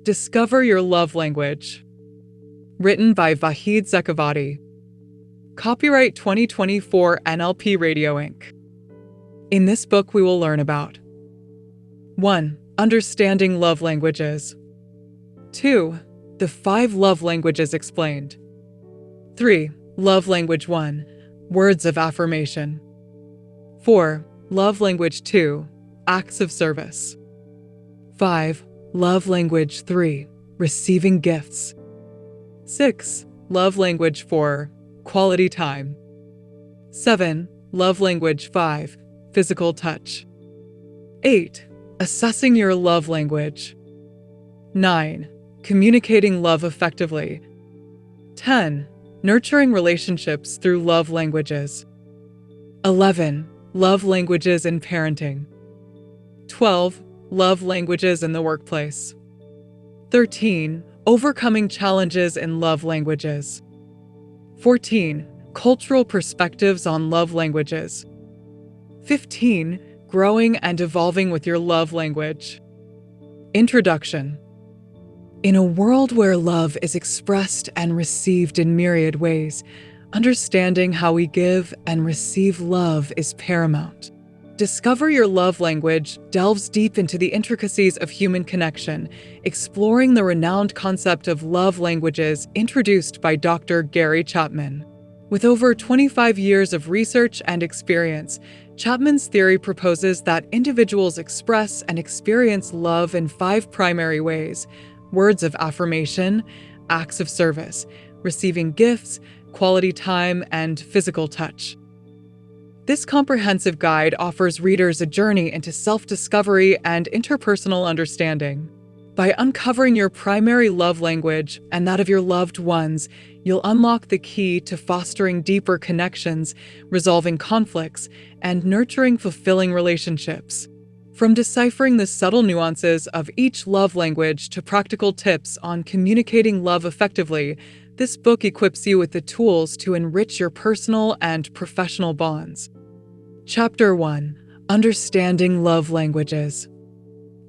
Discover Your Love Language. Written by Vahid Zekavati. Copyright 2024 NLP Radio Inc. In this book, we will learn about 1. Understanding love languages. 2. The 5 love languages explained. 3. Love language 1. Words of affirmation. 4. Love language 2. Acts of service. 5. Love language 3. Receiving gifts. 6. Love language 4. Quality time. 7. Love language 5. Physical touch. 8. Assessing your love language. 9. Communicating love effectively. 10. Nurturing relationships through love languages. 11. Love languages in parenting. 12. Love languages in the workplace. 13. Overcoming challenges in love languages. 14. Cultural perspectives on love languages. 15. Growing and evolving with your love language. Introduction. In a world where love is expressed and received in myriad ways, understanding how we give and receive love is paramount. Discover Your Love Language delves deep into the intricacies of human connection, exploring the renowned concept of love languages introduced by Dr. Gary Chapman. With over 25 years of research and experience, Chapman's theory proposes that individuals express and experience love in 5 primary ways: words of affirmation, acts of service, receiving gifts, quality time, and physical touch. This comprehensive guide offers readers a journey into self-discovery and interpersonal understanding. By uncovering your primary love language and that of your loved ones, you'll unlock the key to fostering deeper connections, resolving conflicts, and nurturing fulfilling relationships. From deciphering the subtle nuances of each love language to practical tips on communicating love effectively, this book equips you with the tools to enrich your personal and professional bonds. Chapter 1. Understanding Love Languages.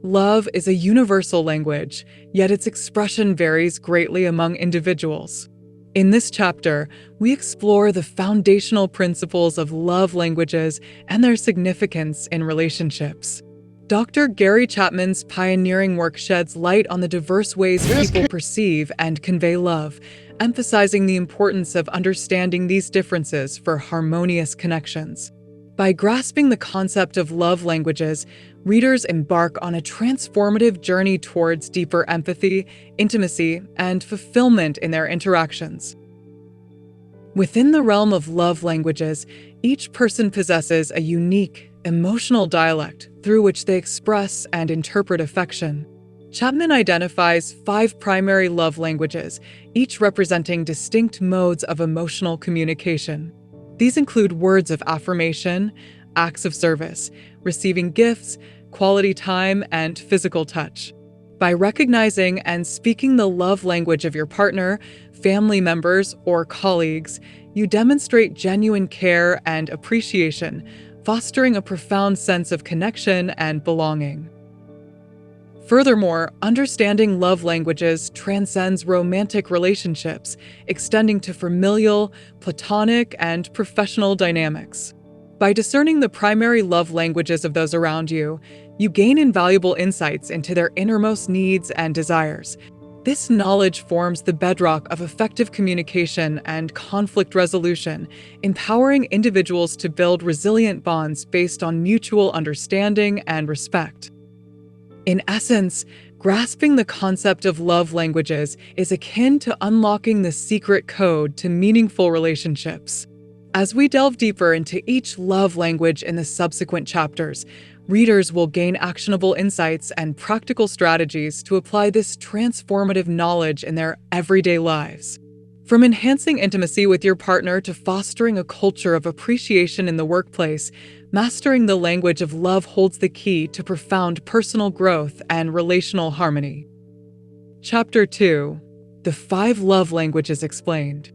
Love is a universal language, yet its expression varies greatly among individuals. In this chapter, we explore the foundational principles of love languages and their significance in relationships. Dr. Gary Chapman's pioneering work sheds light on the diverse ways people perceive and convey love, emphasizing the importance of understanding these differences for harmonious connections. By grasping the concept of love languages, readers embark on a transformative journey towards deeper empathy, intimacy, and fulfillment in their interactions. Within the realm of love languages, each person possesses a unique, emotional dialect through which they express and interpret affection. Chapman identifies 5 primary love languages, each representing distinct modes of emotional communication. These include words of affirmation, acts of service, receiving gifts, quality time, and physical touch. By recognizing and speaking the love language of your partner, family members, or colleagues, you demonstrate genuine care and appreciation, fostering a profound sense of connection and belonging. Furthermore, understanding love languages transcends romantic relationships, extending to familial, platonic, and professional dynamics. By discerning the primary love languages of those around you, you gain invaluable insights into their innermost needs and desires. This knowledge forms the bedrock of effective communication and conflict resolution, empowering individuals to build resilient bonds based on mutual understanding and respect. In essence, grasping the concept of love languages is akin to unlocking the secret code to meaningful relationships. As we delve deeper into each love language in the subsequent chapters, readers will gain actionable insights and practical strategies to apply this transformative knowledge in their everyday lives. From enhancing intimacy with your partner to fostering a culture of appreciation in the workplace, mastering the language of love holds the key to profound personal growth and relational harmony. Chapter 2. The 5 Love Languages Explained.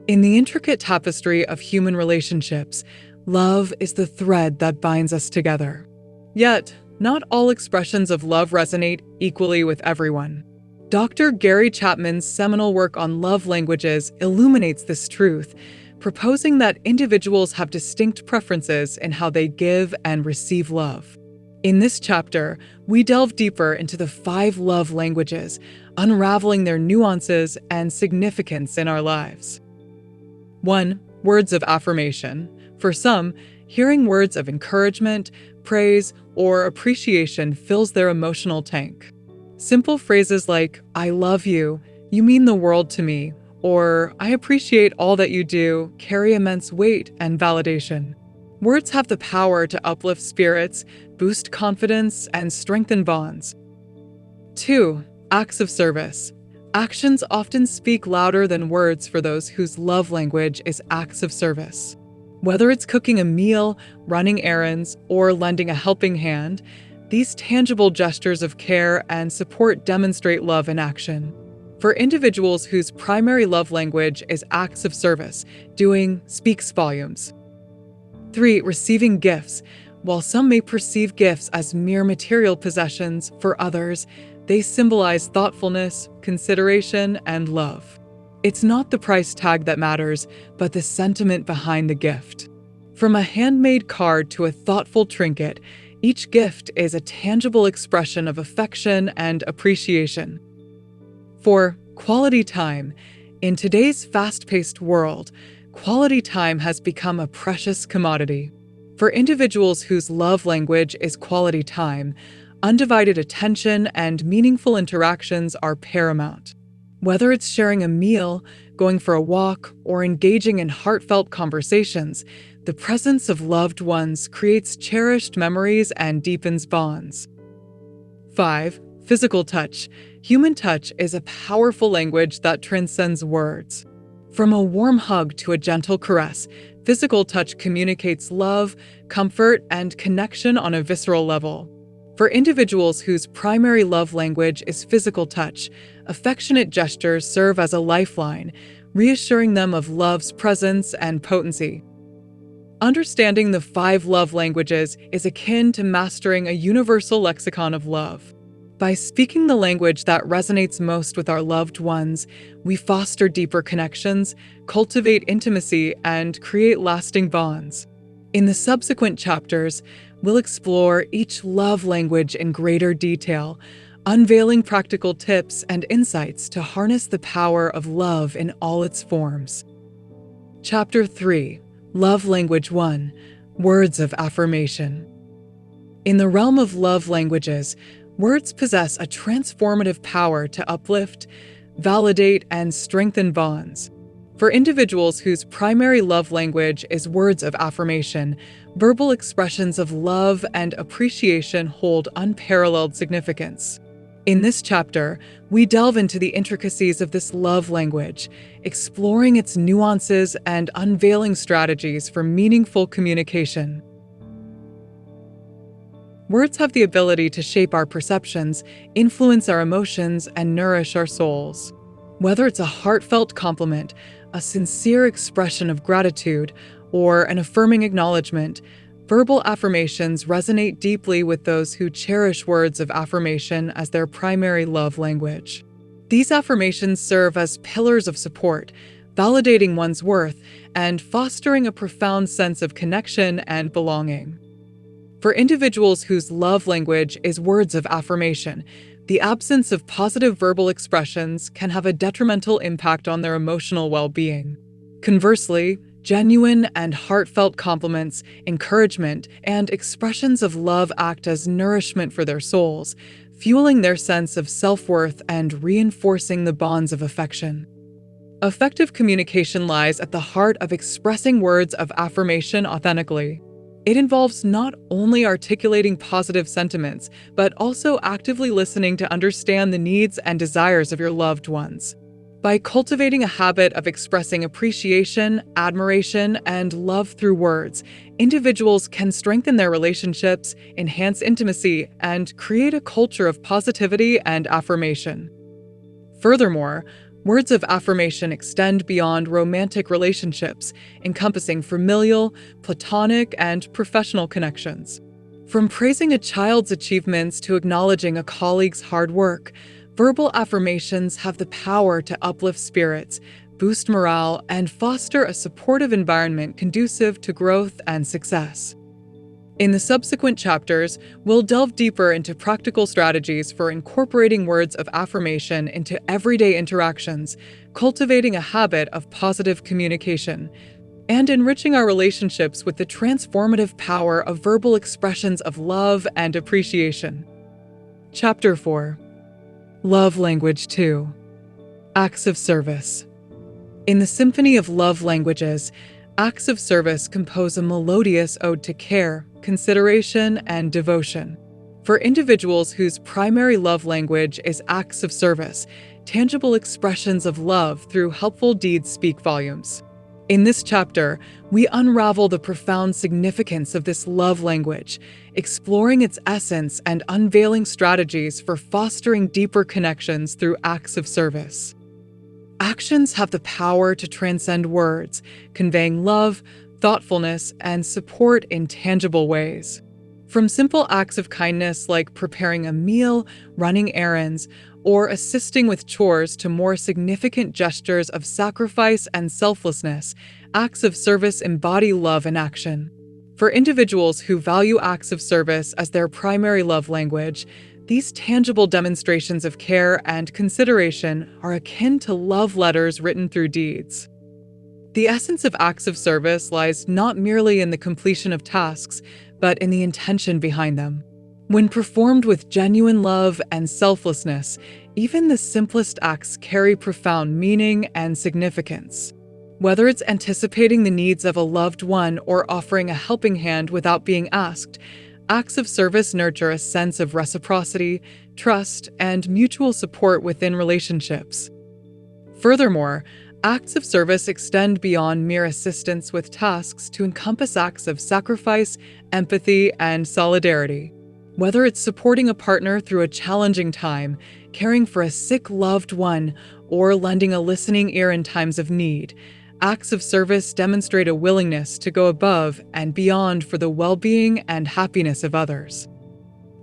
In the intricate tapestry of human relationships, love is the thread that binds us together. Yet, Not all expressions of love resonate equally with everyone. Dr. Gary Chapman's seminal work on love languages illuminates this truth, proposing that individuals have distinct preferences in how they give and receive love. In this chapter, we delve deeper into the 5 love languages, unraveling their nuances and significance in our lives. 1. Words of affirmation. For some, hearing words of encouragement, praise, or appreciation fills their emotional tank. Simple phrases like, "I love you," "You mean the world to me," or "I appreciate all that you do," carry immense weight and validation. Words have the power to uplift spirits, boost confidence, and strengthen bonds. 2. Acts of service. Actions often speak louder than words for those whose love language is acts of service. Whether it's cooking a meal, running errands, or lending a helping hand, these tangible gestures of care and support demonstrate love in action. For individuals whose primary love language is acts of service, doing speaks volumes. 3. Receiving gifts. While some may perceive gifts as mere material possessions, for others, they symbolize thoughtfulness, consideration, and love. It's not the price tag that matters, but the sentiment behind the gift. From a handmade card to a thoughtful trinket, each gift is a tangible expression of affection and appreciation. 4. Quality time. In today's fast-paced world, quality time has become a precious commodity. For individuals whose love language is quality time, undivided attention and meaningful interactions are paramount. Whether it's sharing a meal, going for a walk, or engaging in heartfelt conversations, the presence of loved ones creates cherished memories and deepens bonds. 5. Physical touch. Human touch is a powerful language that transcends words. From a warm hug to a gentle caress, physical touch communicates love, comfort, and connection on a visceral level. For individuals whose primary love language is physical touch, affectionate gestures serve as a lifeline, reassuring them of love's presence and potency. Understanding the 5 love languages is akin to mastering a universal lexicon of love. By speaking the language that resonates most with our loved ones, we foster deeper connections, cultivate intimacy, and create lasting bonds. In the subsequent chapters, we'll explore each love language in greater detail, unveiling practical tips and insights to harness the power of love in all its forms. Chapter 3. Love Language 1. Words of Affirmation. In the realm of love languages, words possess a transformative power to uplift, validate, and strengthen bonds. For individuals whose primary love language is words of affirmation, verbal expressions of love and appreciation hold unparalleled significance. In this chapter, we delve into the intricacies of this love language, exploring its nuances and unveiling strategies for meaningful communication. Words have the ability to shape our perceptions, influence our emotions, and nourish our souls. Whether it's a heartfelt compliment, a sincere expression of gratitude, or an affirming acknowledgement, verbal affirmations resonate deeply with those who cherish words of affirmation as their primary love language. These affirmations serve as pillars of support, validating one's worth and fostering a profound sense of connection and belonging. For individuals whose love language is words of affirmation, the absence of positive verbal expressions can have a detrimental impact on their emotional well-being. Conversely, genuine and heartfelt compliments, encouragement, and expressions of love act as nourishment for their souls, fueling their sense of self-worth and reinforcing the bonds of affection. Effective communication lies at the heart of expressing words of affirmation authentically. It involves not only articulating positive sentiments, but also actively listening to understand the needs and desires of your loved ones. By cultivating a habit of expressing appreciation, admiration, and love through words, individuals can strengthen their relationships, enhance intimacy, and create a culture of positivity and affirmation. Furthermore, words of affirmation extend beyond romantic relationships, encompassing familial, platonic, and professional connections. From praising a child's achievements to acknowledging a colleague's hard work, verbal affirmations have the power to uplift spirits, boost morale, and foster a supportive environment conducive to growth and success. In the subsequent chapters, we'll delve deeper into practical strategies for incorporating words of affirmation into everyday interactions, cultivating a habit of positive communication, and enriching our relationships with the transformative power of verbal expressions of love and appreciation. Chapter 4. Love Language 2. Acts of Service. In the symphony of love languages, acts of service compose a melodious ode to care, consideration, and devotion. For individuals whose primary love language is acts of service, tangible expressions of love through helpful deeds speak volumes. In this chapter, we unravel the profound significance of this love language, exploring its essence and unveiling strategies for fostering deeper connections through acts of service. Actions have the power to transcend words, conveying love, thoughtfulness, and support in tangible ways. From simple acts of kindness like preparing a meal, running errands, or assisting with chores to more significant gestures of sacrifice and selflessness, acts of service embody love in action. For individuals who value acts of service as their primary love language, these tangible demonstrations of care and consideration are akin to love letters written through deeds. The essence of acts of service lies not merely in the completion of tasks, but in the intention behind them. When performed with genuine love and selflessness, even the simplest acts carry profound meaning and significance. Whether it's anticipating the needs of a loved one or offering a helping hand without being asked, acts of service nurture a sense of reciprocity, trust, and mutual support within relationships. Furthermore, acts of service extend beyond mere assistance with tasks to encompass acts of sacrifice, empathy, and solidarity. Whether it's supporting a partner through a challenging time, caring for a sick loved one, or lending a listening ear in times of need, acts of service demonstrate a willingness to go above and beyond for the well-being and happiness of others.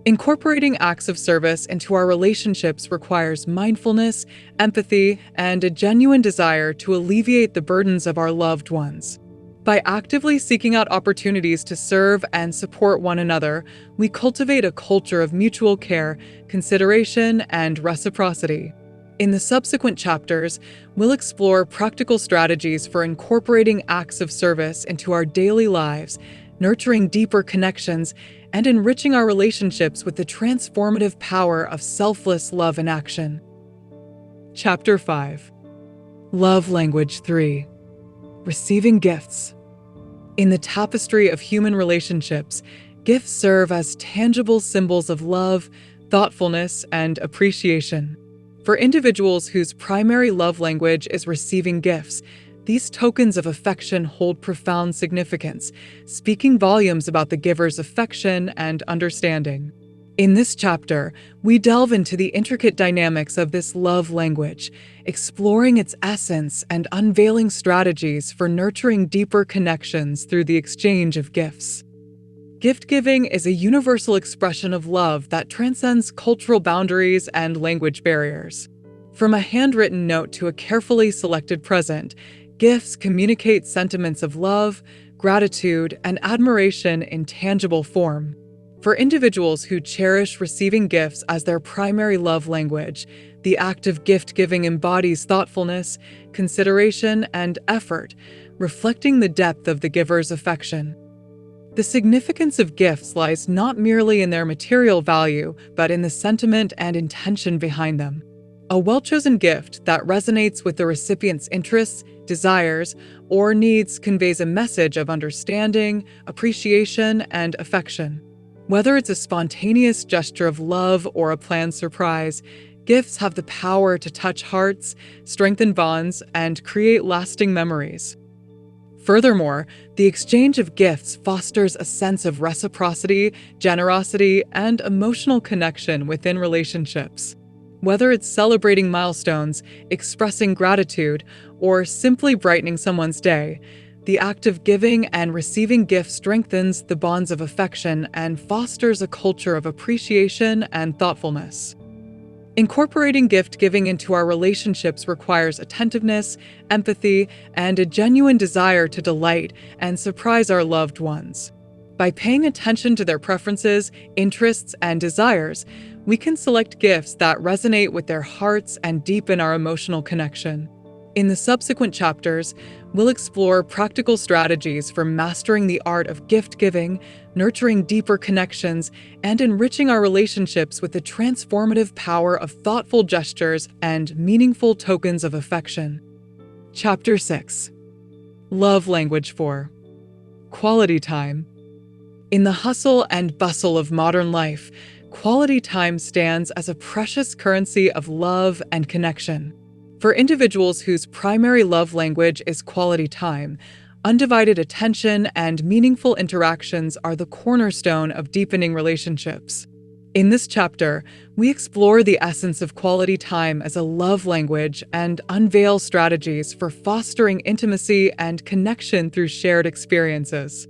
Incorporating acts of service into our relationships requires mindfulness, empathy, and a genuine desire to alleviate the burdens of our loved ones. By actively seeking out opportunities to serve and support one another, we cultivate a culture of mutual care, consideration, and reciprocity. In the subsequent chapters, we'll explore practical strategies for incorporating acts of service into our daily lives, nurturing deeper connections, and enriching our relationships with the transformative power of selfless love in action. Chapter 5. Love Language 3. Receiving Gifts. In the tapestry of human relationships, gifts serve as tangible symbols of love, thoughtfulness, and appreciation. For individuals whose primary love language is receiving gifts, these tokens of affection hold profound significance, speaking volumes about the giver's affection and understanding. In this chapter, we delve into the intricate dynamics of this love language, exploring its essence and unveiling strategies for nurturing deeper connections through the exchange of gifts. Gift-giving is a universal expression of love that transcends cultural boundaries and language barriers. From a handwritten note to a carefully selected present, gifts communicate sentiments of love, gratitude, and admiration in tangible form. For individuals who cherish receiving gifts as their primary love language, the act of gift-giving embodies thoughtfulness, consideration, and effort, reflecting the depth of the giver's affection. The significance of gifts lies not merely in their material value, but in the sentiment and intention behind them. A well-chosen gift that resonates with the recipient's interests, desires, or needs conveys a message of understanding, appreciation, and affection. Whether it's a spontaneous gesture of love or a planned surprise, gifts have the power to touch hearts, strengthen bonds, and create lasting memories. Furthermore, the exchange of gifts fosters a sense of reciprocity, generosity, and emotional connection within relationships. Whether it's celebrating milestones, expressing gratitude, or simply brightening someone's day, The act of giving and receiving gifts strengthens the bonds of affection and fosters a culture of appreciation and thoughtfulness. Incorporating gift-giving into our relationships requires attentiveness, empathy, and a genuine desire to delight and surprise our loved ones. By paying attention to their preferences, interests, and desires, we can select gifts that resonate with their hearts and deepen our emotional connection. In the subsequent chapters, we'll explore practical strategies for mastering the art of gift-giving, nurturing deeper connections, and enriching our relationships with the transformative power of thoughtful gestures and meaningful tokens of affection. Chapter 6. Love Language 4. Quality Time. In the hustle and bustle of modern life, quality time stands as a precious currency of love and connection. For individuals whose primary love language is quality time, undivided attention and meaningful interactions are the cornerstone of deepening relationships. In this chapter, we explore the essence of quality time as a love language and unveil strategies for fostering intimacy and connection through shared experiences.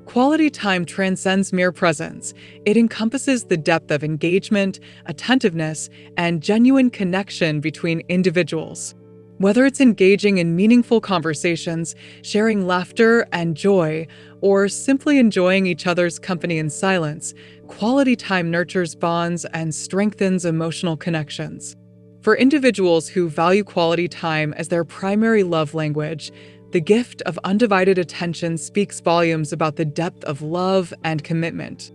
Quality time transcends mere presence. It encompasses the depth of engagement, attentiveness, and genuine connection between individuals. Whether it's engaging in meaningful conversations, sharing laughter and joy, or simply enjoying each other's company in silence, quality time nurtures bonds and strengthens emotional connections. For individuals who value quality time as their primary love language, the gift of undivided attention speaks volumes about the depth of love and commitment.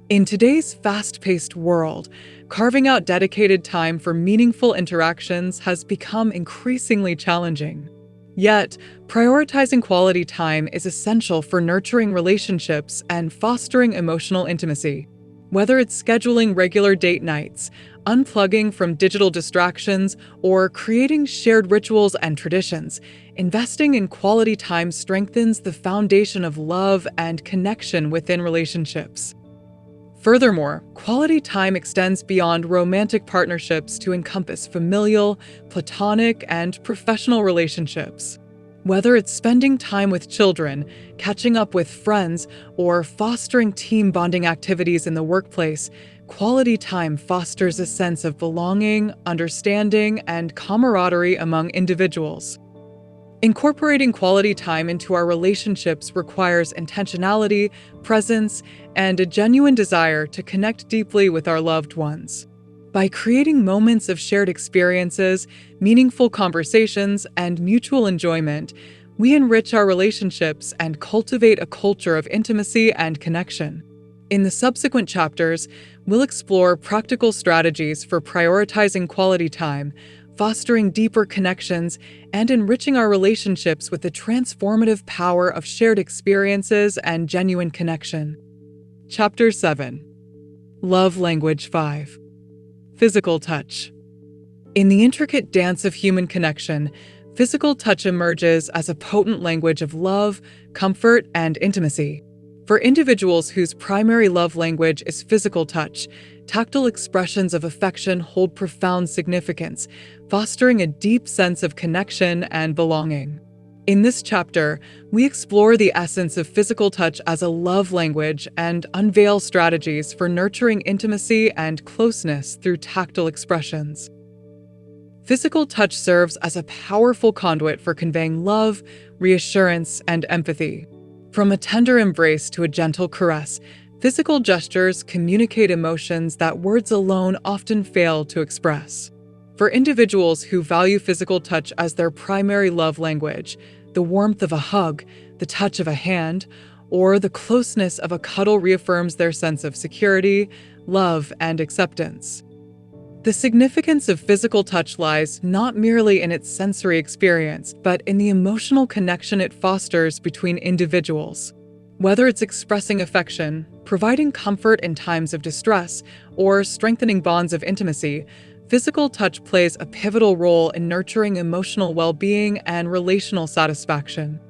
In today's fast-paced world, carving out dedicated time for meaningful interactions has become increasingly challenging. Yet, prioritizing quality time is essential for nurturing relationships and fostering emotional intimacy. Whether it's scheduling regular date nights, unplugging from digital distractions, or creating shared rituals and traditions, investing in quality time strengthens the foundation of love and connection within relationships. Furthermore, quality time extends beyond romantic partnerships to encompass familial, platonic, and professional relationships. Whether it's spending time with children, catching up with friends, or fostering team bonding activities in the workplace, quality time fosters a sense of belonging, understanding, and camaraderie among individuals. Incorporating quality time into our relationships requires intentionality, presence, and a genuine desire to connect deeply with our loved ones. By creating moments of shared experiences, meaningful conversations, and mutual enjoyment, we enrich our relationships and cultivate a culture of intimacy and connection. In the subsequent chapters, we'll explore practical strategies for prioritizing quality time, fostering deeper connections, and enriching our relationships with the transformative power of shared experiences and genuine connection. Chapter 7. Love Language 5. Physical Touch. In the intricate dance of human connection, physical touch emerges as a potent language of love, comfort, and intimacy. For individuals whose primary love language is physical touch, tactile expressions of affection hold profound significance, fostering a deep sense of connection and belonging. In this chapter, we explore the essence of physical touch as a love language and unveil strategies for nurturing intimacy and closeness through tactile expressions. Physical touch serves as a powerful conduit for conveying love, reassurance, and empathy. From a tender embrace to a gentle caress, physical gestures communicate emotions that words alone often fail to express. For individuals who value physical touch as their primary love language, the warmth of a hug, the touch of a hand, or the closeness of a cuddle reaffirms their sense of security, love, and acceptance. The significance of physical touch lies not merely in its sensory experience, but in the emotional connection it fosters between individuals. Whether it's expressing affection, providing comfort in times of distress, or strengthening bonds of intimacy, physical touch plays a pivotal role in nurturing emotional well-being and relational satisfaction.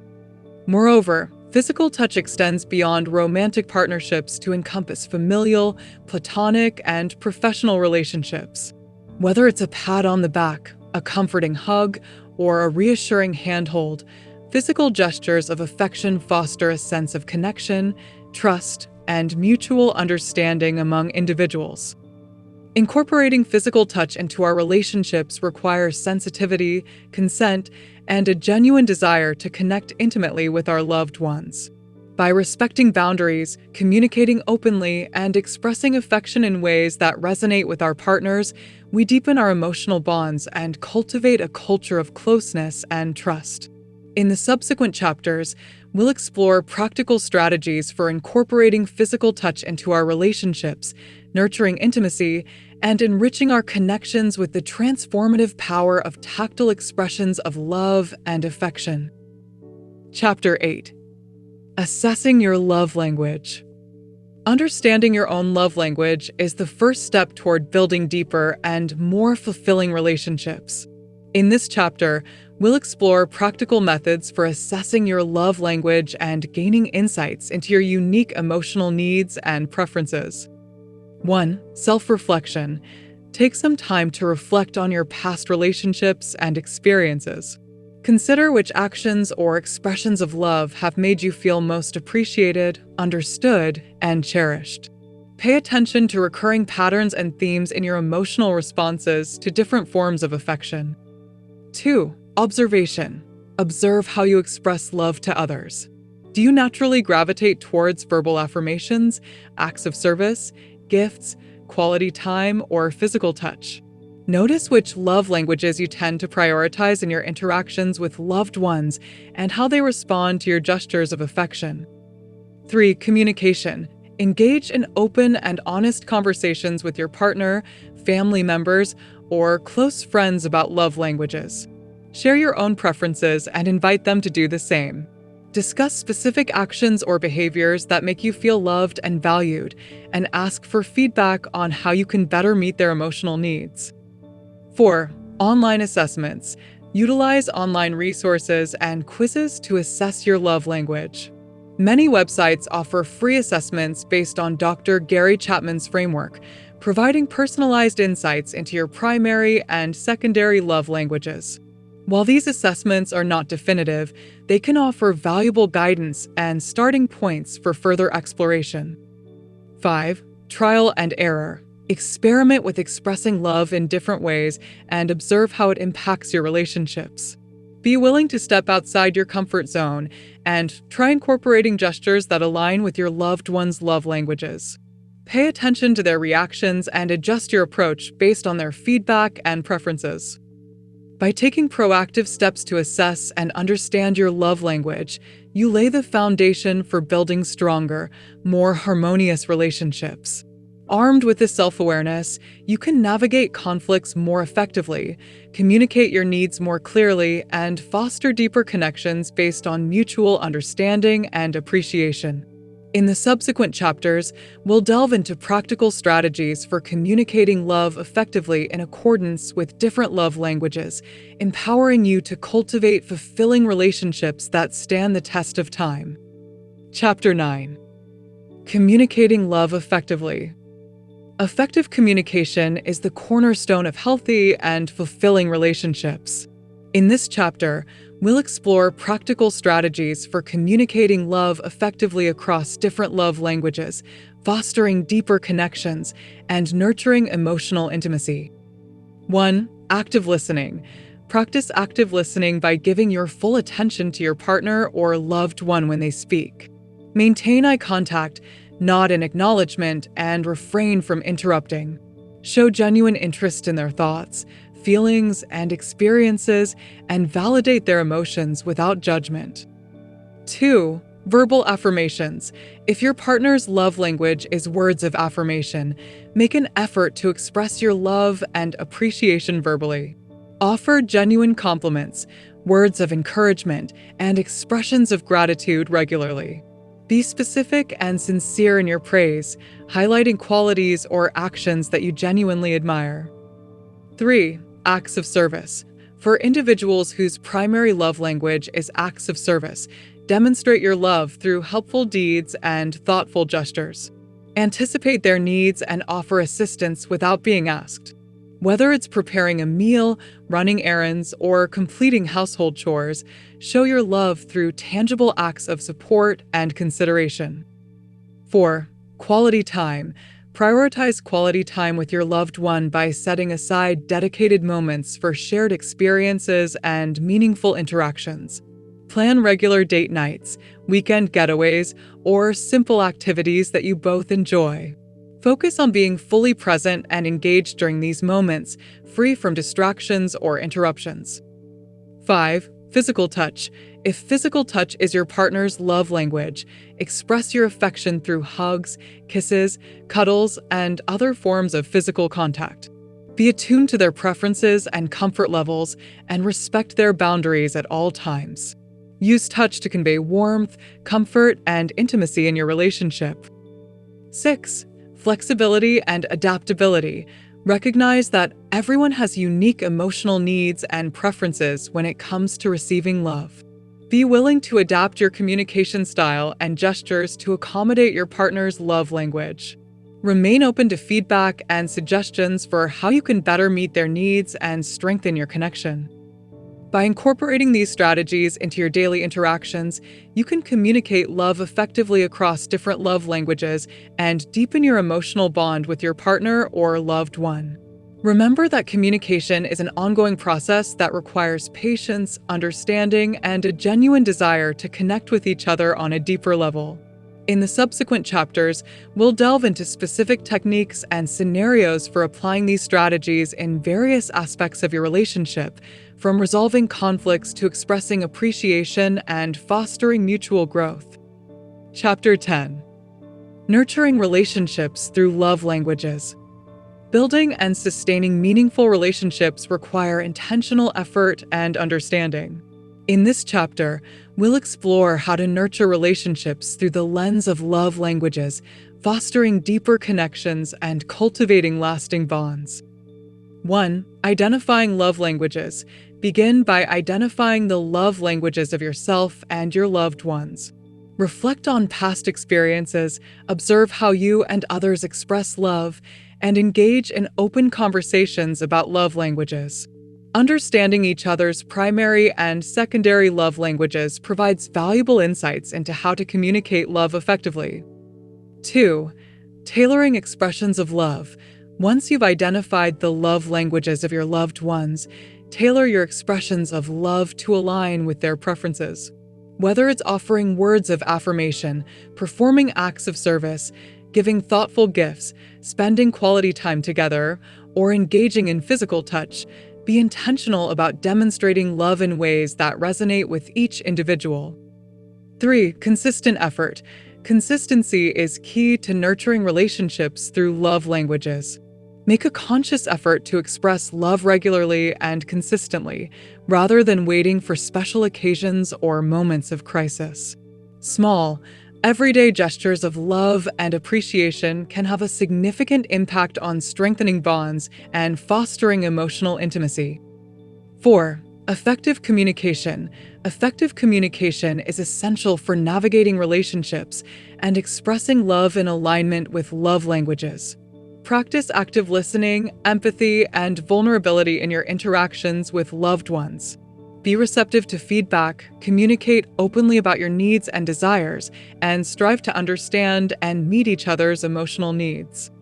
Moreover, physical touch extends beyond romantic partnerships to encompass familial, platonic, and professional relationships. Whether it's a pat on the back, a comforting hug, or a reassuring handhold, Physical gestures of affection foster a sense of connection, trust, and mutual understanding among individuals. Incorporating physical touch into our relationships requires sensitivity, consent, and a genuine desire to connect intimately with our loved ones. By respecting boundaries, communicating openly, and expressing affection in ways that resonate with our partners, we deepen our emotional bonds and cultivate a culture of closeness and trust. In the subsequent chapters, we'll explore practical strategies for incorporating physical touch into our relationships, nurturing intimacy, and enriching our connections with the transformative power of tactile expressions of love and affection. Chapter 8. Assessing your love language. Understanding your own love language is the first step toward building deeper and more fulfilling relationships. In this chapter, we'll explore practical methods for assessing your love language and gaining insights into your unique emotional needs and preferences. 1. Self-reflection. Take some time to reflect on your past relationships and experiences. Consider which actions or expressions of love have made you feel most appreciated, understood, and cherished. Pay attention to recurring patterns and themes in your emotional responses to different forms of affection. 2. Observation. Observe how you express love to others. Do you naturally gravitate towards verbal affirmations, acts of service, gifts, quality time, or physical touch? Notice which love languages you tend to prioritize in your interactions with loved ones and how they respond to your gestures of affection. 3. Communication. Engage in open and honest conversations with your partner, family members, or close friends about love languages. Share your own preferences and invite them to do the same. Discuss specific actions or behaviors that make you feel loved and valued, and ask for feedback on how you can better meet their emotional needs. 4. Online assessments. Utilize online resources and quizzes to assess your love language. Many websites offer free assessments based on Dr. Gary Chapman's framework, providing personalized insights into your primary and secondary love languages. While these assessments are not definitive, they can offer valuable guidance and starting points for further exploration. 5. Trial and error. Experiment with expressing love in different ways and observe how it impacts your relationships. Be willing to step outside your comfort zone and try incorporating gestures that align with your loved one's love languages. Pay attention to their reactions and adjust your approach based on their feedback and preferences. By taking proactive steps to assess and understand your love language, you lay the foundation for building stronger, more harmonious relationships. Armed with this self-awareness, you can navigate conflicts more effectively, communicate your needs more clearly, and foster deeper connections based on mutual understanding and appreciation. In the subsequent chapters, we'll delve into practical strategies for communicating love effectively in accordance with different love languages, empowering you to cultivate fulfilling relationships that stand the test of time. Chapter 9. Communicating love effectively. Effective communication is the cornerstone of healthy and fulfilling relationships. In this chapter, we'll explore practical strategies for communicating love effectively across different love languages, fostering deeper connections, and nurturing emotional intimacy. 1. Active listening. Practice active listening by giving your full attention to your partner or loved one when they speak. Maintain eye contact, nod in acknowledgement, and refrain from interrupting. Show genuine interest in their thoughts, feelings, and experiences, and validate their emotions without judgment. 2. Verbal affirmations. If your partner's love language is words of affirmation, make an effort to express your love and appreciation verbally. Offer genuine compliments, words of encouragement, and expressions of gratitude regularly. Be specific and sincere in your praise, highlighting qualities or actions that you genuinely admire. 3. Acts of service. For individuals whose primary love language is acts of service, demonstrate your love through helpful deeds and thoughtful gestures. Anticipate their needs and offer assistance without being asked. Whether it's preparing a meal, running errands, or completing household chores, show your love through tangible acts of support and consideration. 4. Quality time. Prioritize quality time with your loved one by setting aside dedicated moments for shared experiences and meaningful interactions. Plan regular date nights, weekend getaways, or simple activities that you both enjoy. Focus on being fully present and engaged during these moments, free from distractions or interruptions. 5. Physical touch. If physical touch is your partner's love language, express your affection through hugs, kisses, cuddles, and other forms of physical contact. Be attuned to their preferences and comfort levels, and respect their boundaries at all times. Use touch to convey warmth, comfort, and intimacy in your relationship. 6. Flexibility and adaptability. Recognize that everyone has unique emotional needs and preferences when it comes to receiving love. Be willing to adapt your communication style and gestures to accommodate your partner's love language. Remain open to feedback and suggestions for how you can better meet their needs and strengthen your connection. By incorporating these strategies into your daily interactions, you can communicate love effectively across different love languages and deepen your emotional bond with your partner or loved one. Remember that communication is an ongoing process that requires patience, understanding, and a genuine desire to connect with each other on a deeper level. In the subsequent chapters, we'll delve into specific techniques and scenarios for applying these strategies in various aspects of your relationship, from resolving conflicts to expressing appreciation and fostering mutual growth. Chapter 10. Nurturing relationships through love languages. Building and sustaining meaningful relationships require intentional effort and understanding. In this chapter, we'll explore how to nurture relationships through the lens of love languages, fostering deeper connections and cultivating lasting bonds. 1. Identifying love languages. Begin by identifying the love languages of yourself and your loved ones. Reflect on past experiences, observe how you and others express love, and engage in open conversations about love languages. Understanding each other's primary and secondary love languages provides valuable insights into how to communicate love effectively. 2. Tailoring expressions of love. Once you've identified the love languages of your loved ones, tailor your expressions of love to align with their preferences. Whether it's offering words of affirmation, performing acts of service, giving thoughtful gifts, spending quality time together, or engaging in physical touch, be intentional about demonstrating love in ways that resonate with each individual. 3. Consistent effort. Consistency is key to nurturing relationships through love languages. Make a conscious effort to express love regularly and consistently, rather than waiting for special occasions or moments of crisis. Small, everyday gestures of love and appreciation can have a significant impact on strengthening bonds and fostering emotional intimacy. 4. Effective communication. Effective communication is essential for navigating relationships and expressing love in alignment with love languages. Practice active listening, empathy, and vulnerability in your interactions with loved ones. Be receptive to feedback, communicate openly about your needs and desires, and strive to understand and meet each other's emotional needs.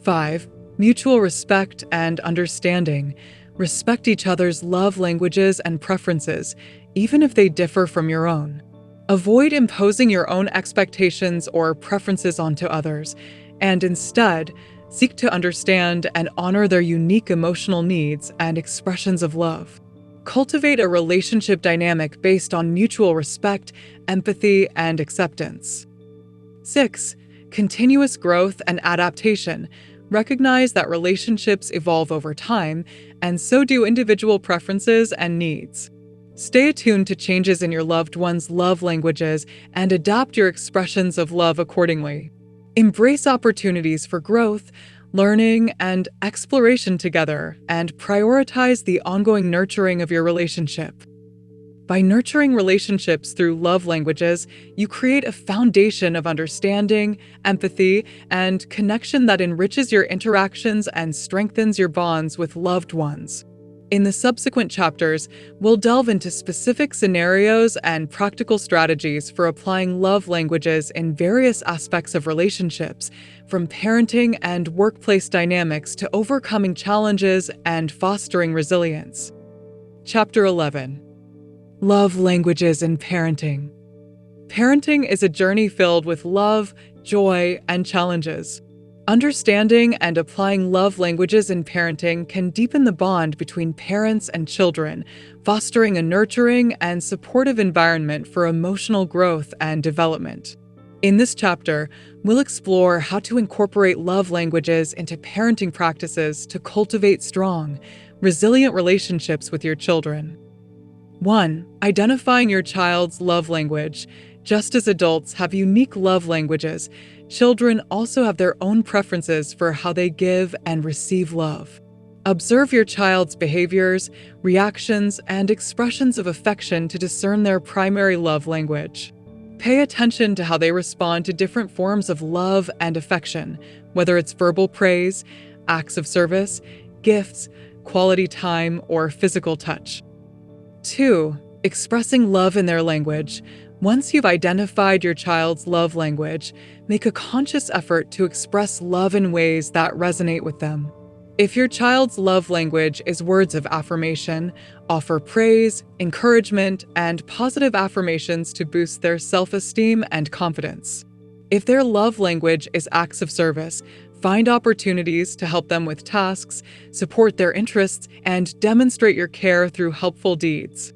5. Mutual respect and understanding. Respect each other's love languages and preferences, even if they differ from your own. Avoid imposing your own expectations or preferences onto others, and instead, seek to understand and honor their unique emotional needs and expressions of love. Cultivate a relationship dynamic based on mutual respect, empathy, and acceptance. 6. Continuous growth and adaptation. Recognize that relationships evolve over time, and so do individual preferences and needs. Stay attuned to changes in your loved one's love languages and adapt your expressions of love accordingly. Embrace opportunities for growth, learning, and exploration together, and prioritize the ongoing nurturing of your relationship. By nurturing relationships through love languages, you create a foundation of understanding, empathy, and connection that enriches your interactions and strengthens your bonds with loved ones. In the subsequent chapters, we'll delve into specific scenarios and practical strategies for applying love languages in various aspects of relationships, from parenting and workplace dynamics to overcoming challenges and fostering resilience. Chapter 11. Love languages in parenting. Parenting is a journey filled with love, joy, and challenges. Understanding and applying love languages in parenting can deepen the bond between parents and children, fostering a nurturing and supportive environment for emotional growth and development. In this chapter, we'll explore how to incorporate love languages into parenting practices to cultivate strong, resilient relationships with your children. 1. Identifying your child's love language. Just as adults have unique love languages, children also have their own preferences for how they give and receive love. Observe your child's behaviors, reactions, and expressions of affection to discern their primary love language. Pay attention to how they respond to different forms of love and affection, whether it's verbal praise, acts of service, gifts, quality time, or physical touch. 2. Expressing love in their language. Once you've identified your child's love language, make a conscious effort to express love in ways that resonate with them. If your child's love language is words of affirmation, offer praise, encouragement, and positive affirmations to boost their self-esteem and confidence. If their love language is acts of service, find opportunities to help them with tasks, support their interests, and demonstrate your care through helpful deeds.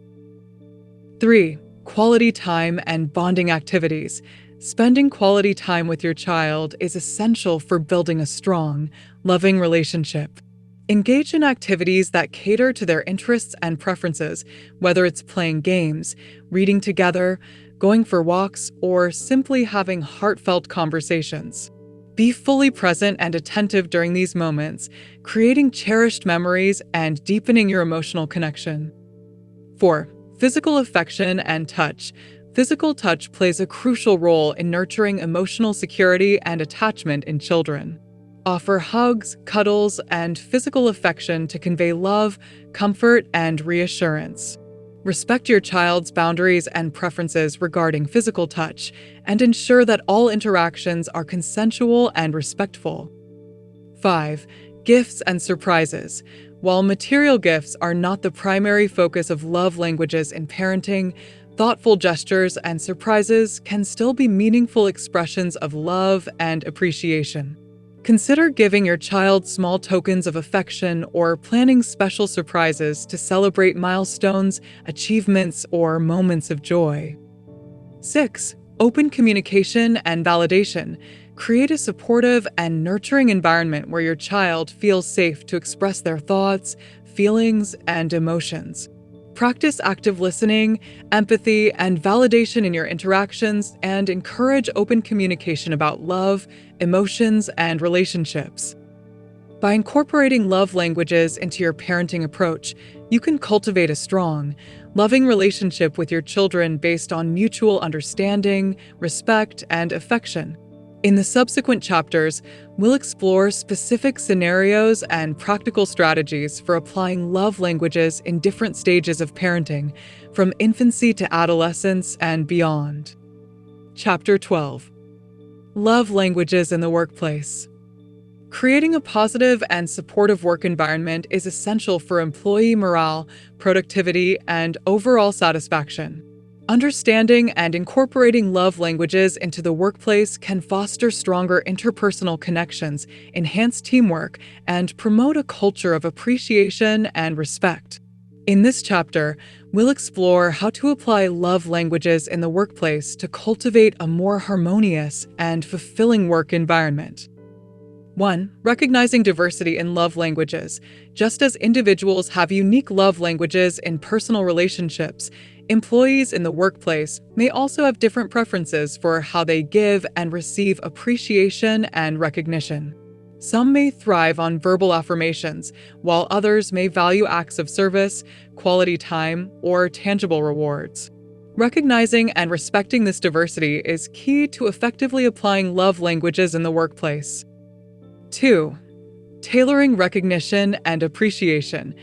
3. Quality time and bonding activities. Spending quality time with your child is essential for building a strong, loving relationship. Engage in activities that cater to their interests and preferences, whether it's playing games, reading together, going for walks, or simply having heartfelt conversations. Be fully present and attentive during these moments, creating cherished memories and deepening your emotional connection. 4. Physical affection and touch. Physical touch plays a crucial role in nurturing emotional security and attachment in children. Offer hugs, cuddles, and physical affection to convey love, comfort, and reassurance. Respect your child's boundaries and preferences regarding physical touch, and ensure that all interactions are consensual and respectful. 5. Gifts and surprises. While material gifts are not the primary focus of love languages in parenting, thoughtful gestures and surprises can still be meaningful expressions of love and appreciation. Consider giving your child small tokens of affection or planning special surprises to celebrate milestones, achievements, or moments of joy. 6. Open communication and validation. Create a supportive and nurturing environment where your child feels safe to express their thoughts, feelings, and emotions. Practice active listening, empathy, and validation in your interactions, and encourage open communication about love, emotions, and relationships. By incorporating love languages into your parenting approach, you can cultivate a strong, loving relationship with your children based on mutual understanding, respect, and affection. In the subsequent chapters, we'll explore specific scenarios and practical strategies for applying love languages in different stages of parenting, from infancy to adolescence and beyond. Chapter 12. Love languages in the workplace. Creating a positive and supportive work environment is essential for employee morale, productivity, and overall satisfaction. Understanding and incorporating love languages into the workplace can foster stronger interpersonal connections, enhance teamwork, and promote a culture of appreciation and respect. In this chapter, we'll explore how to apply love languages in the workplace to cultivate a more harmonious and fulfilling work environment. 1. Recognizing diversity in love languages. Just as individuals have unique love languages in personal relationships, employees in the workplace may also have different preferences for how they give and receive appreciation and recognition. Some may thrive on verbal affirmations, while others may value acts of service, quality time, or tangible rewards. Recognizing and respecting this diversity is key to effectively applying love languages in the workplace. 2. Tailoring recognition and appreciation.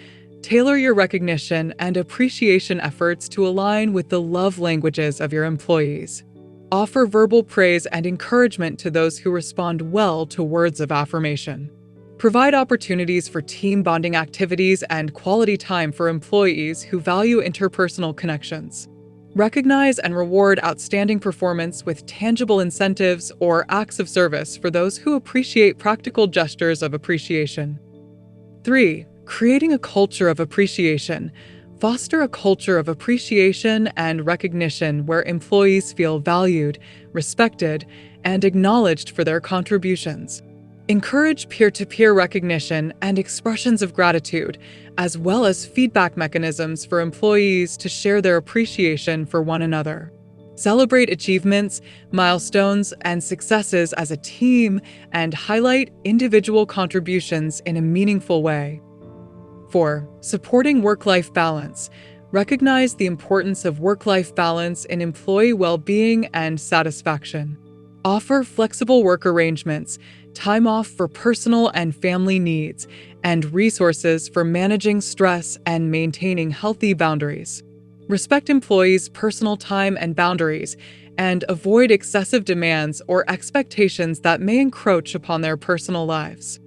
Tailor your recognition and appreciation efforts to align with the love languages of your employees. Offer verbal praise and encouragement to those who respond well to words of affirmation. Provide opportunities for team bonding activities and quality time for employees who value interpersonal connections. Recognize and reward outstanding performance with tangible incentives or acts of service for those who appreciate practical gestures of appreciation. 3. Creating a culture of appreciation. Foster a culture of appreciation and recognition where employees feel valued, respected, and acknowledged for their contributions. Encourage peer-to-peer recognition and expressions of gratitude, as well as feedback mechanisms for employees to share their appreciation for one another. Celebrate achievements, milestones, and successes as a team and highlight individual contributions in a meaningful way. 4. Supporting work-life balance. Recognize the importance of work-life balance in employee well-being and satisfaction. Offer flexible work arrangements, time off for personal and family needs, and resources for managing stress and maintaining healthy boundaries. Respect employees' personal time and boundaries, and avoid excessive demands or expectations that may encroach upon their personal lives.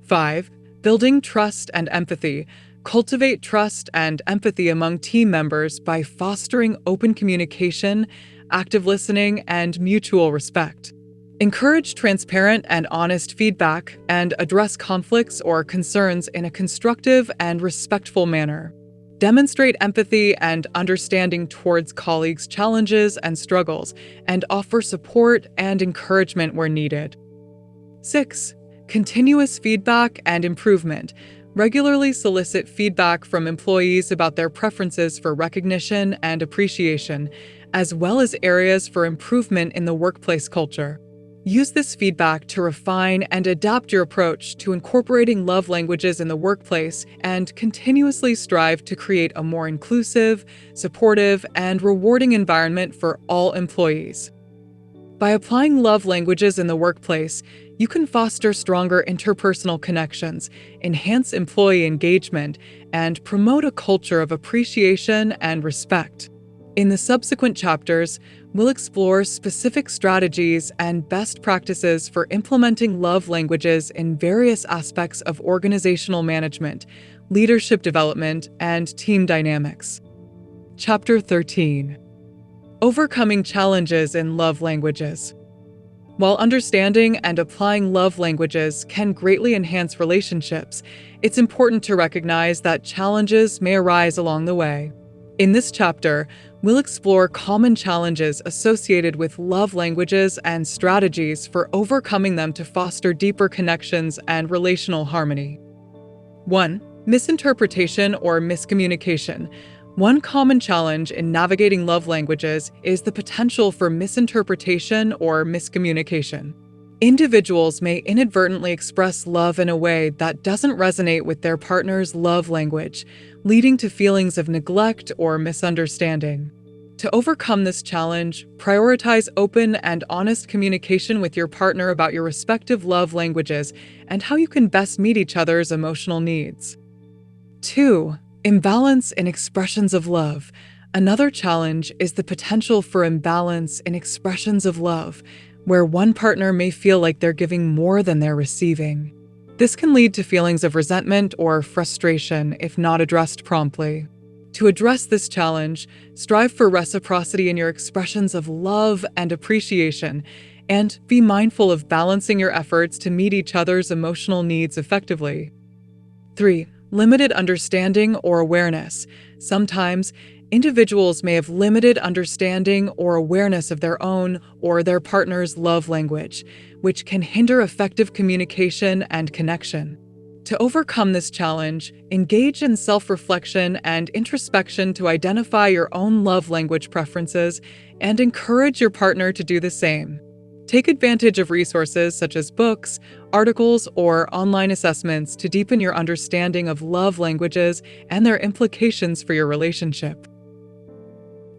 5. Building trust and empathy. Cultivate trust and empathy among team members by fostering open communication, active listening, and mutual respect. Encourage transparent and honest feedback and address conflicts or concerns in a constructive and respectful manner. Demonstrate empathy and understanding towards colleagues' challenges and struggles, and offer support and encouragement where needed. 6. Continuous feedback and improvement. Regularly solicit feedback from employees about their preferences for recognition and appreciation, as well as areas for improvement in the workplace culture. Use this feedback to refine and adapt your approach to incorporating love languages in the workplace and continuously strive to create a more inclusive, supportive, and rewarding environment for all employees. By applying love languages in the workplace, you can foster stronger interpersonal connections, enhance employee engagement, and promote a culture of appreciation and respect. In the subsequent chapters, we'll explore specific strategies and best practices for implementing love languages in various aspects of organizational management, leadership development, and team dynamics. Chapter 13. Overcoming challenges in love languages. While understanding and applying love languages can greatly enhance relationships, it's important to recognize that challenges may arise along the way. In this chapter, we'll explore common challenges associated with love languages and strategies for overcoming them to foster deeper connections and relational harmony. 1. Misinterpretation or miscommunication. One common challenge in navigating love languages is the potential for misinterpretation or miscommunication. Individuals may inadvertently express love in a way that doesn't resonate with their partner's love language, leading to feelings of neglect or misunderstanding. To overcome this challenge, prioritize open and honest communication with your partner about your respective love languages and how you can best meet each other's emotional needs. 2. Imbalance in expressions of love. Another challenge is the potential for imbalance in expressions of love, where one partner may feel like they're giving more than they're receiving. This can lead to feelings of resentment or frustration if not addressed promptly. To address this challenge, strive for reciprocity in your expressions of love and appreciation, and be mindful of balancing your efforts to meet each other's emotional needs effectively. 3. Limited understanding or awareness. Sometimes, individuals may have limited understanding or awareness of their own or their partner's love language, which can hinder effective communication and connection. To overcome this challenge, engage in self-reflection and introspection to identify your own love language preferences and encourage your partner to do the same. Take advantage of resources such as books, articles, or online assessments to deepen your understanding of love languages and their implications for your relationship.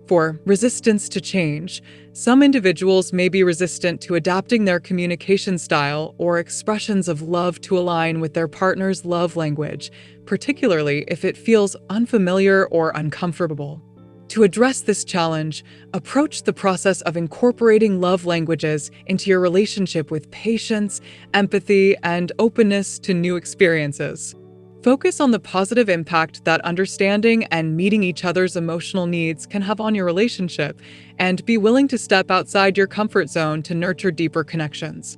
4. Resistance to change. Some individuals may be resistant to adapting their communication style or expressions of love to align with their partner's love language, particularly if it feels unfamiliar or uncomfortable. To address this challenge, approach the process of incorporating love languages into your relationship with patience, empathy, and openness to new experiences. Focus on the positive impact that understanding and meeting each other's emotional needs can have on your relationship, and be willing to step outside your comfort zone to nurture deeper connections.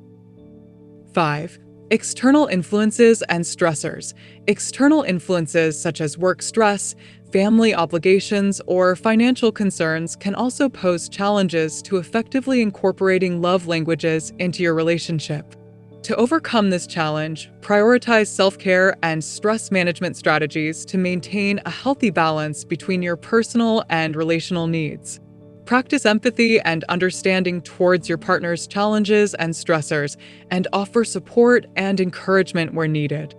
5. External influences and stressors. External influences such as work stress, family obligations, or financial concerns can also pose challenges to effectively incorporating love languages into your relationship. To overcome this challenge, prioritize self-care and stress management strategies to maintain a healthy balance between your personal and relational needs. Practice empathy and understanding towards your partner's challenges and stressors, and offer support and encouragement where needed.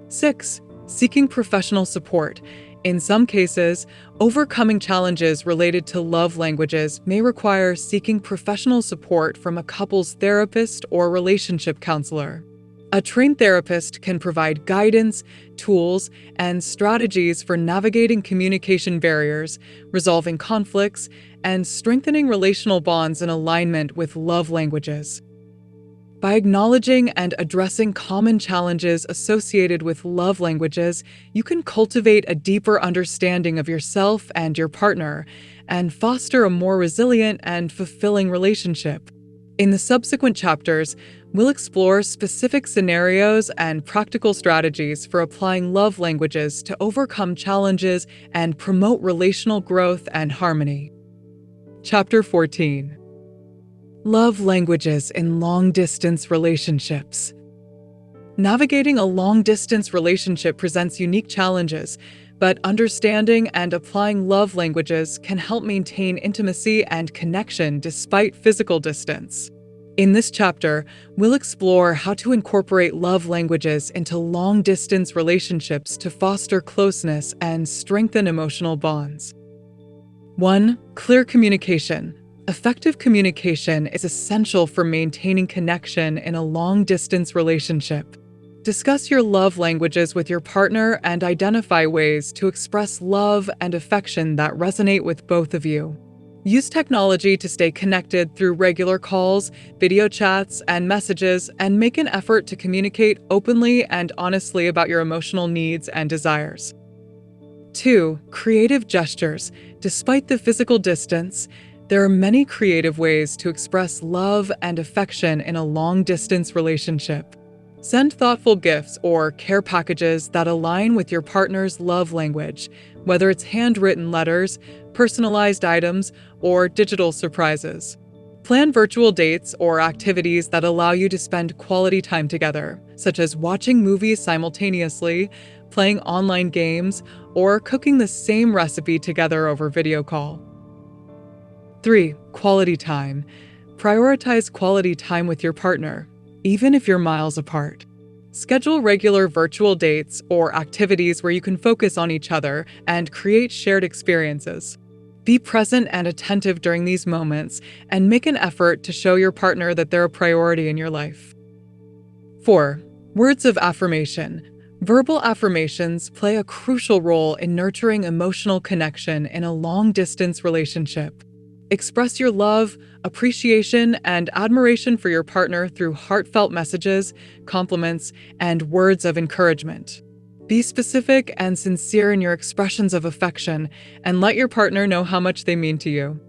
6. Seeking professional support. In some cases, overcoming challenges related to love languages may require seeking professional support from a couple's therapist or relationship counselor. A trained therapist can provide guidance, tools, and strategies for navigating communication barriers, resolving conflicts, and strengthening relational bonds in alignment with love languages. By acknowledging and addressing common challenges associated with love languages, you can cultivate a deeper understanding of yourself and your partner, and foster a more resilient and fulfilling relationship. In the subsequent chapters, we'll explore specific scenarios and practical strategies for applying love languages to overcome challenges and promote relational growth and harmony. Chapter 14. Love languages in long-distance relationships. Navigating a long-distance relationship presents unique challenges, but understanding and applying love languages can help maintain intimacy and connection despite physical distance. In this chapter, we'll explore how to incorporate love languages into long-distance relationships to foster closeness and strengthen emotional bonds. 1. Clear communication. Effective communication is essential for maintaining connection in a long-distance relationship. Discuss your love languages with your partner and identify ways to express love and affection that resonate with both of you. Use technology to stay connected through regular calls, video chats, and messages, and make an effort to communicate openly and honestly about your emotional needs and desires. 2. Creative gestures. Despite the physical distance, there are many creative ways to express love and affection in a long-distance relationship. Send thoughtful gifts or care packages that align with your partner's love language, whether it's handwritten letters, personalized items, or digital surprises. Plan virtual dates or activities that allow you to spend quality time together, such as watching movies simultaneously, playing online games, or cooking the same recipe together over video call. 3. Quality time. Prioritize quality time with your partner, even if you're miles apart. Schedule regular virtual dates or activities where you can focus on each other and create shared experiences. Be present and attentive during these moments, and make an effort to show your partner that they're a priority in your life. 4. Words of affirmation. Verbal affirmations play a crucial role in nurturing emotional connection in a long-distance relationship. Express your love, appreciation, and admiration for your partner through heartfelt messages, compliments, and words of encouragement. Be specific and sincere in your expressions of affection, and let your partner know how much they mean to you.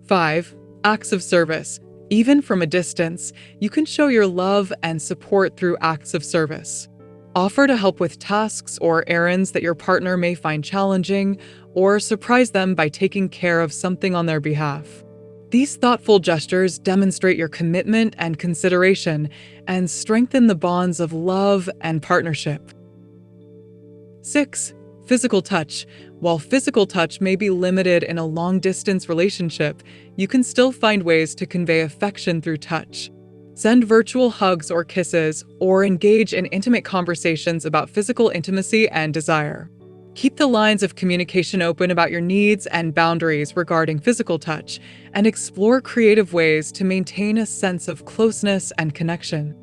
5. Acts of service. Even from a distance, you can show your love and support through acts of service. Offer to help with tasks or errands that your partner may find challenging, or surprise them by taking care of something on their behalf. These thoughtful gestures demonstrate your commitment and consideration, and strengthen the bonds of love and partnership. 6. Physical touch. While physical touch may be limited in a long-distance relationship, you can still find ways to convey affection through touch. Send virtual hugs or kisses, or engage in intimate conversations about physical intimacy and desire. Keep the lines of communication open about your needs and boundaries regarding physical touch, and explore creative ways to maintain a sense of closeness and connection.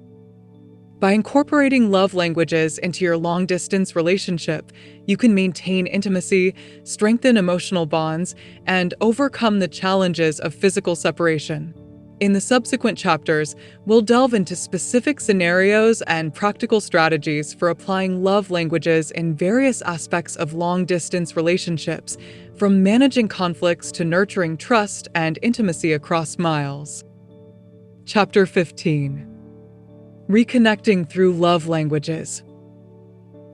By incorporating love languages into your long-distance relationship, you can maintain intimacy, strengthen emotional bonds, and overcome the challenges of physical separation. In the subsequent chapters, we'll delve into specific scenarios and practical strategies for applying love languages in various aspects of long-distance relationships, from managing conflicts to nurturing trust and intimacy across miles. Chapter 15. Reconnecting through love languages.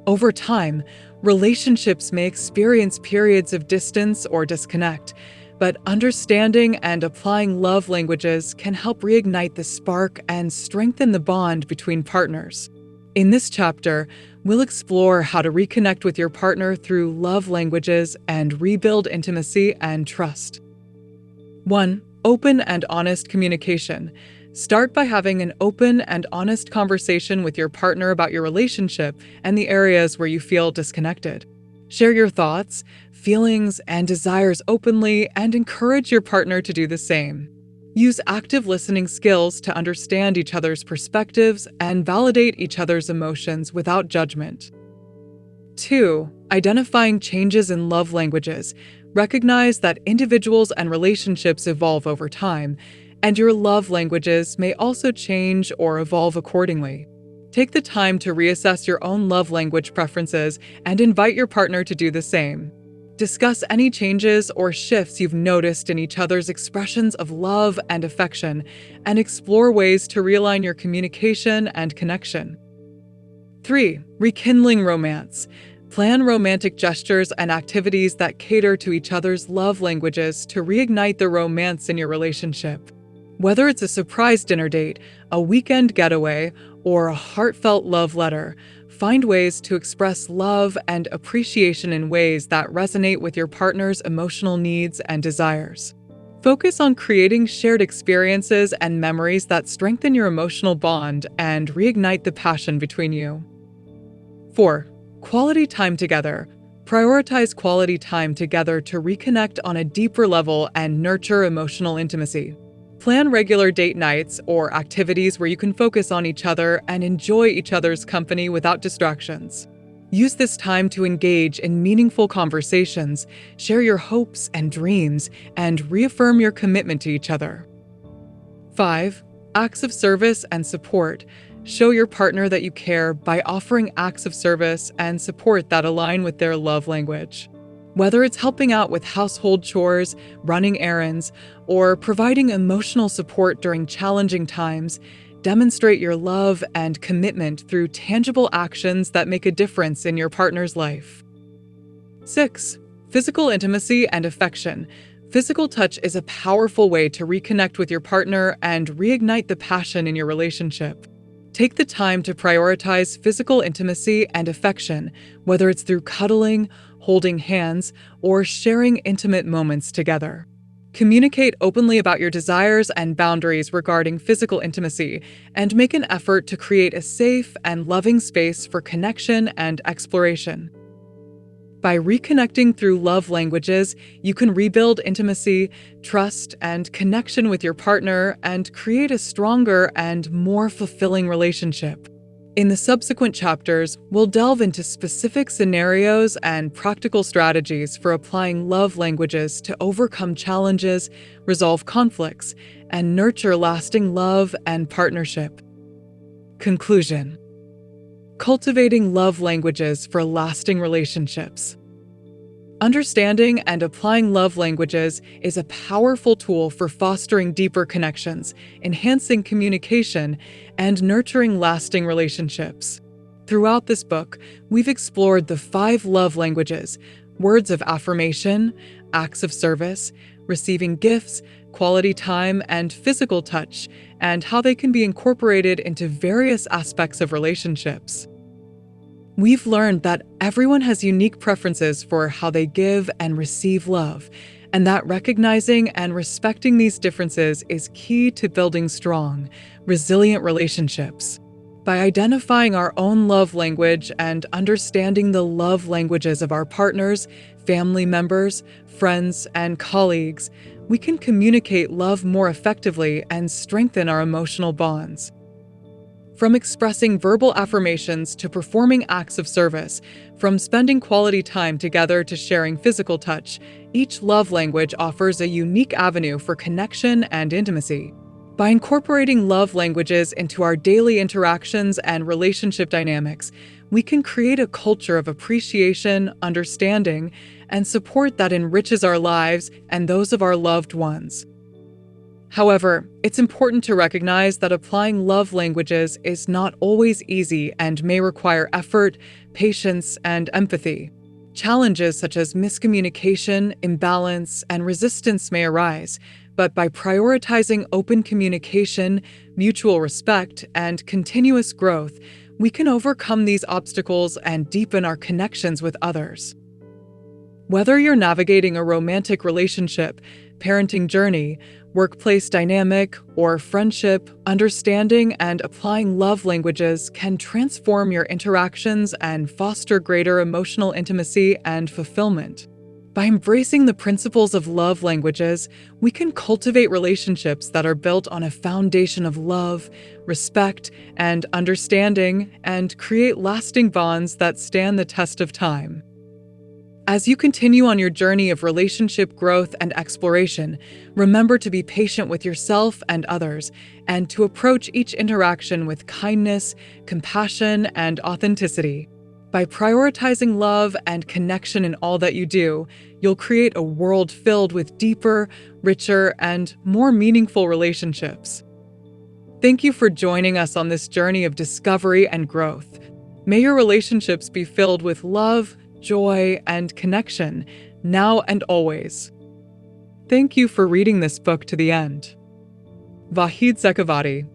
Over time, relationships may experience periods of distance or disconnect, but understanding and applying love languages can help reignite the spark and strengthen the bond between partners. In this chapter, we'll explore how to reconnect with your partner through love languages and rebuild intimacy and trust. 1. Open and honest communication. Start by having an open and honest conversation with your partner about your relationship and the areas where you feel disconnected. Share your thoughts, feelings, and desires openly and encourage your partner to do the same. Use active listening skills to understand each other's perspectives and validate each other's emotions without judgment. 2. Identifying changes in love languages. Recognize that individuals and relationships evolve over time, and your love languages may also change or evolve accordingly. Take the time to reassess your own love language preferences and invite your partner to do the same. Discuss any changes or shifts you've noticed in each other's expressions of love and affection, and explore ways to realign your communication and connection. 3. Rekindling romance. Plan romantic gestures and activities that cater to each other's love languages to reignite the romance in your relationship. Whether it's a surprise dinner date, a weekend getaway, or a heartfelt love letter, find ways to express love and appreciation in ways that resonate with your partner's emotional needs and desires. Focus on creating shared experiences and memories that strengthen your emotional bond and reignite the passion between you. 4. Quality time together. Prioritize quality time together to reconnect on a deeper level and nurture emotional intimacy. Plan regular date nights or activities where you can focus on each other and enjoy each other's company without distractions. Use this time to engage in meaningful conversations, share your hopes and dreams, and reaffirm your commitment to each other. 5. Acts of service and support. Show your partner that you care by offering acts of service and support that align with their love language. Whether it's helping out with household chores, running errands, or providing emotional support during challenging times, demonstrate your love and commitment through tangible actions that make a difference in your partner's life. 6. Physical intimacy and affection. Physical touch is a powerful way to reconnect with your partner and reignite the passion in your relationship. Take the time to prioritize physical intimacy and affection, whether it's through cuddling, holding hands, or sharing intimate moments together. Communicate openly about your desires and boundaries regarding physical intimacy, and make an effort to create a safe and loving space for connection and exploration. By reconnecting through love languages, you can rebuild intimacy, trust, and connection with your partner and create a stronger and more fulfilling relationship. In the subsequent chapters, we'll delve into specific scenarios and practical strategies for applying love languages to overcome challenges, resolve conflicts, and nurture lasting love and partnership. Conclusion. Cultivating love languages for lasting relationships. Understanding and applying love languages is a powerful tool for fostering deeper connections, enhancing communication, and nurturing lasting relationships. Throughout this book, we've explored the 5 love languages: words of affirmation, acts of service, receiving gifts, quality time, and physical touch, and how they can be incorporated into various aspects of relationships. We've learned that everyone has unique preferences for how they give and receive love, and that recognizing and respecting these differences is key to building strong, resilient relationships. By identifying our own love language and understanding the love languages of our partners, family members, friends, and colleagues, we can communicate love more effectively and strengthen our emotional bonds. From expressing verbal affirmations to performing acts of service, from spending quality time together to sharing physical touch, each love language offers a unique avenue for connection and intimacy. By incorporating love languages into our daily interactions and relationship dynamics, we can create a culture of appreciation, understanding, and support that enriches our lives and those of our loved ones. However, it's important to recognize that applying love languages is not always easy and may require effort, patience, and empathy. Challenges such as miscommunication, imbalance, and resistance may arise, but by prioritizing open communication, mutual respect, and continuous growth, we can overcome these obstacles and deepen our connections with others. Whether you're navigating a romantic relationship, parenting journey, workplace dynamic, or friendship, understanding and applying love languages can transform your interactions and foster greater emotional intimacy and fulfillment. By embracing the principles of love languages, we can cultivate relationships that are built on a foundation of love, respect, and understanding, and create lasting bonds that stand the test of time. As you continue on your journey of relationship growth and exploration, remember to be patient with yourself and others, and to approach each interaction with kindness, compassion, and authenticity. By prioritizing love and connection in all that you do, you'll create a world filled with deeper, richer, and more meaningful relationships. Thank you for joining us on this journey of discovery and growth. May your relationships be filled with love, joy, and connection, now and always. Thank you for reading this book to the end. Vahid Zekavati.